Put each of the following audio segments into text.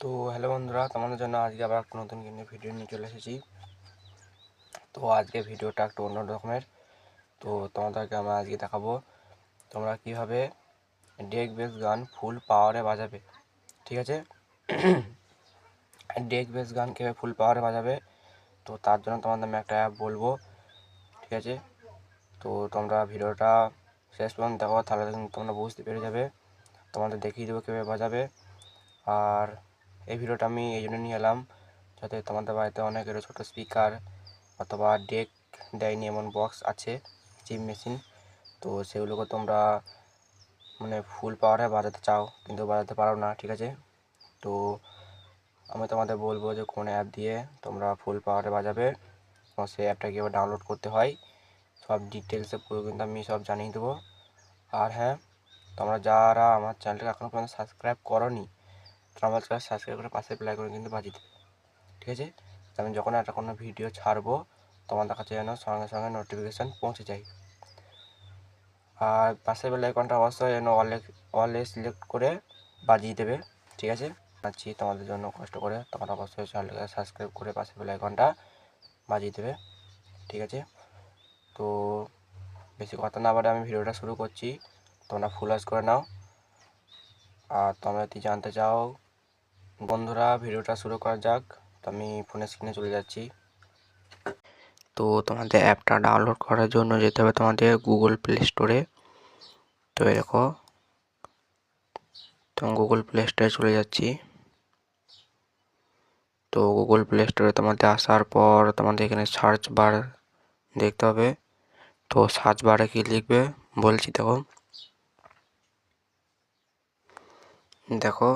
তো হ্যালো বন্ধুরা, তোমাদের জন্য আজকে আবার একটা নতুন ভিডিও নিয়ে চলে এসেছি। তো আজকে ভিডিওটা একটু অন্য রকমের। তো তোমাদেরকে আমরা আজকে দেখাবো তোমরা কীভাবে ডেক বেস গান ফুল পাওয়ারে বাজাবে। ঠিক আছে, ডেক বেস গান কীভাবে ফুল পাওয়ারে বাজাবে, তো তার জন্য তোমাদের আমি একটা অ্যাপ বলবো। ঠিক আছে, তো তোমরা ভিডিওটা শেষ পর্যন্ত দেখো, তাহলে তোমরা বুঝতে পেরে যাবে। তোমাদের দেখিয়ে দেবো কীভাবে বাজাবে। আর এই ভিডিওটা আমি এই জন্য নিয়ে এলাম যাতে তোমাদের বাড়িতে অনেকের ছোটো স্পিকার অথবা ডেক দেয়নি এমন বক্স আছে, জিম মেশিন, তো সেগুলোকে তোমরা ফুল পাওয়ারে বাজাতে চাও কিন্তু বাজাতে পারো না। ঠিক আছে, তো আমি তোমাদের বলবো যে কোন অ্যাপ দিয়ে তোমরা ফুল পাওয়ারে বাজাবে এবং সেই অ্যাপটা কীভাবে ডাউনলোড করতে হয়, সব ডিটেলসে পুরো কিন্তু আমি সব জানিয়ে দেবো। আর হ্যাঁ, তোমরা যারা আমার চ্যানেলটাকে এখনও পর্যন্ত সাবস্ক্রাইব করোনি, তো আমার চ্যানেল সাবস্ক্রাইব করে পাশে বেল আইকন কিন্তু বাজিয়ে দেবে। ঠিক আছে, আমি যখন একটা কোনো ভিডিও ছাড়বো তোমাদের কাছে যেন সঙ্গে সঙ্গে নোটিফিকেশান পৌঁছে যায়। আর পাশের বেল আইকনটা অবশ্যই যেন অলে সিলেক্ট করে বাজিয়ে দেবে। ঠিক আছে, আছি তোমাদের জন্য কষ্ট করে, তোমরা অবশ্যই চ্যানেলটাকে সাবস্ক্রাইব করে পাশের বেল আইকনটা বাজিয়ে দেবে। ঠিক আছে, তো বেশি কথা না বলে আমি ভিডিওটা শুরু করছি, তোমরা ফুল ওয়াচ করে নাও। আর তোমরা যদি জানতে চাও বন্ধুরা, ভিডিওটা শুরু করা যাক। তো আমি ফোনের স্ক্রিনে চলে যাচ্ছি। তো তোমাদের অ্যাপটা ডাউনলোড করার জন্য যেতে হবে তোমাদের গুগল প্লে স্টোরে। তো দেখো, তো গুগল প্লে স্টোরে চলে যাচ্ছি। তো গুগল প্লে স্টোরে তোমাদের আসার পর তোমাদের এখানে সার্চ বার দেখতে হবে। তো সার্চ বারে কি লিখবে বলছি, দেখো দেখো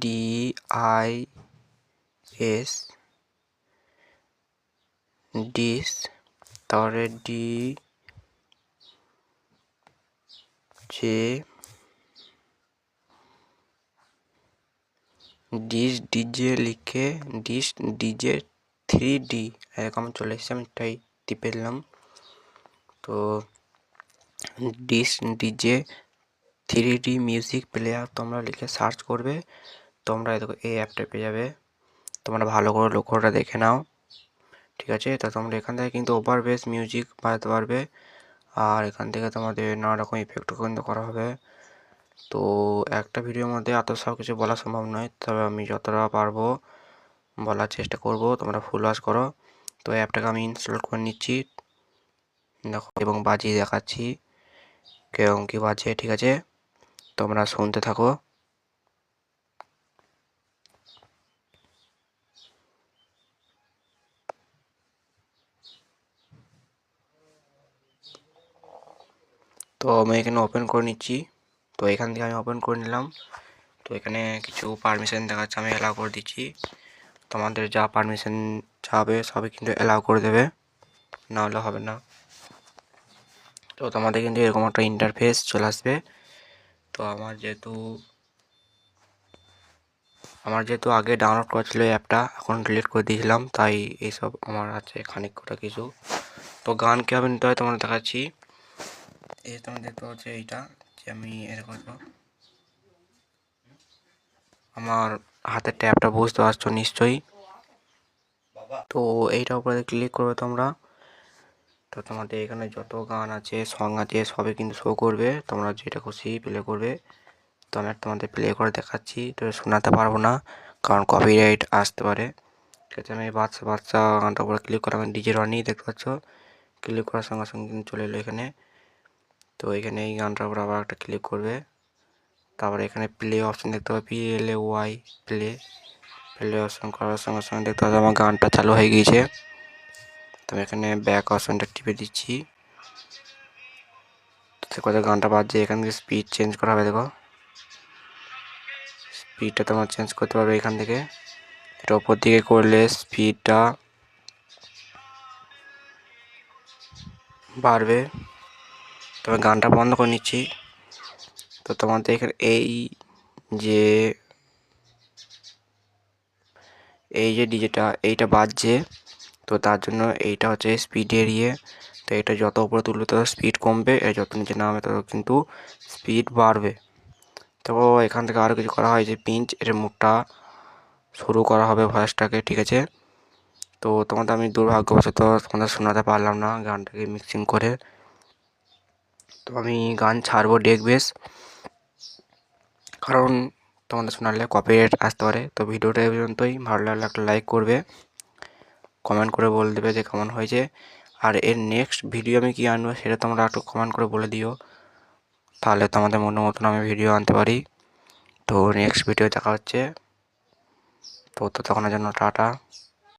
DIS ডিস, তারপরে ডিজে লিখে ডিজে 3D এরকম চলে এসেছে, আমি তাই টিপে দিলাম। তো ডিজে 3D মিউজিক প্লেয়ার তোমরা লিখে সার্চ করবে, তোমরা দেখো এই অ্যাপটা পেয়ে যাবে। তোমরা ভালো করে লক্ষ্যটা দেখে নাও। ঠিক আছে, তো তোমরা এখান থেকে কিন্তু ওভার বেস মিউজিক বাজাতে পারবে। আর এখান থেকে তোমাদের নানা রকম ইফেক্টও কিন্তু করা হবে। তো একটা ভিডিওর মধ্যে এত সব কিছু বলা সম্ভব নয়, তবে আমি যতটা পারবো বলার চেষ্টা করব। তোমরা ফুল ওয়াচ করো। তো অ্যাপটাকে আমি ইনস্টল করে নিচ্ছি, দেখো, এবং বাজিয়ে দেখাচ্ছি কেমন কী বাজে। ঠিক আছে, তোমরা শুনতে থাকো। তো আমি এখানে ওপেন করে নিচ্ছি। তো এখান থেকে আমি ওপেন করে নিলাম। তো এখানে কিছু পারমিশন দেখাচ্ছে, আমি অ্যালাউ করে দিচ্ছি। তোমাদের যা পারমিশন চাবে সবই কিন্তু অ্যালাউ করে দেবে, না হলে হবে না। তো তোমাদের কিন্তু এরকম একটা ইন্টারফেস চলে আসবে। তো আমার যেহেতু আগে ডাউনলোড করা ছিল অ্যাপটা, এখন ডিলিট করে দিয়েছিলাম, তাই এইসব আমার আছে খানিক কটা কিছু। তো গান কীভাবে নিতে হয় তোমরা দেখাচ্ছি। এই তোমরা দেখতে পাচ্ছ এইটা, যে আমি এরকম আমার হাতের ট্যাবটা বুঝতে পারছো নিশ্চয়ই। তো এইটার উপরে ক্লিক করবে তোমরা। তো তোমাদের এখানে যত গান আছে, সং আছে, সবই কিন্তু শো করবে। তোমরা যেটা খুশি প্লে করবে। তো আমি তোমাদের প্লে করে দেখাচ্ছি, তো শোনাতে পারবো না কারণ কপিরাইট আসতে পারে। ঠিক আছে, আমি বাচ্চা বাচ্চা গানটার উপরে ক্লিক করে আমি ডিজে রানিং দেখতে পাচ্ছ, ক্লিক করার সঙ্গে সঙ্গে কিন্তু চলে এলো এখানে। তো এখানে এই গানটার উপর আবার একটা ক্লিক করবে, তারপরে এখানে প্লে অপশন দেখতে পাবে, PLAY প্লে অপশন করার সঙ্গে সঙ্গে দেখতে পাবে আমার গানটা চালু হয়ে গিয়েছে। তো আমি এখানে ব্যাক অপশনটা টিপে দিচ্ছি। দেখো গানটা বাজছে, এখান থেকে স্পিড চেঞ্জ করা হবে। দেখো স্পিডটা তোমরা চেঞ্জ করতে পারবে এখান থেকে, এটা ওপর দিকে করলে স্পিডটা বাড়বে। তবে গানটা বন্ধ করে নিচ্ছি। তো তোমাদের এখানে যে এই যে ডিজেটা এইটা বাজছে, তো তার জন্য এইটা হচ্ছে স্পিড এড়িয়ে তো এটা যত উপরে তুলবে তত স্পিড কমবে, আর যত নিচে নামবে তত কিন্তু স্পিড বাড়বে। তো এখান থেকে আরও কিছু করা হয় যে পিঞ্চ এর মুখটা শুরু করা হবে ভয়েসটাকে, ঠিক আছে। তো তোমাদের আমি দুর্ভাগ্যবশত তোমাদের শোনাতে পারলাম না গানটাকে মিক্সিং করে। তো আমি গান ছাড়বো ডেক বেস, কারণ তোমাদের শোনালে কপিরাইট আসতে পারে। তো ভিডিওটা এই পর্যন্তই, ভালো লাগলে একটা লাইক করবে, কমেন্ট করে বলে দেবে যে কেমন হয়েছে, আর এর নেক্সট ভিডিও আমি কী আনবো সেটা তোমরা একটু কমেন্ট করে বলে দিও, তাহলে তোমাদের মনের মতন আমি ভিডিও আনতে পারি। তো নেক্সট ভিডিও দেখা হচ্ছে, তো ততক্ষণের জন্য টাটা।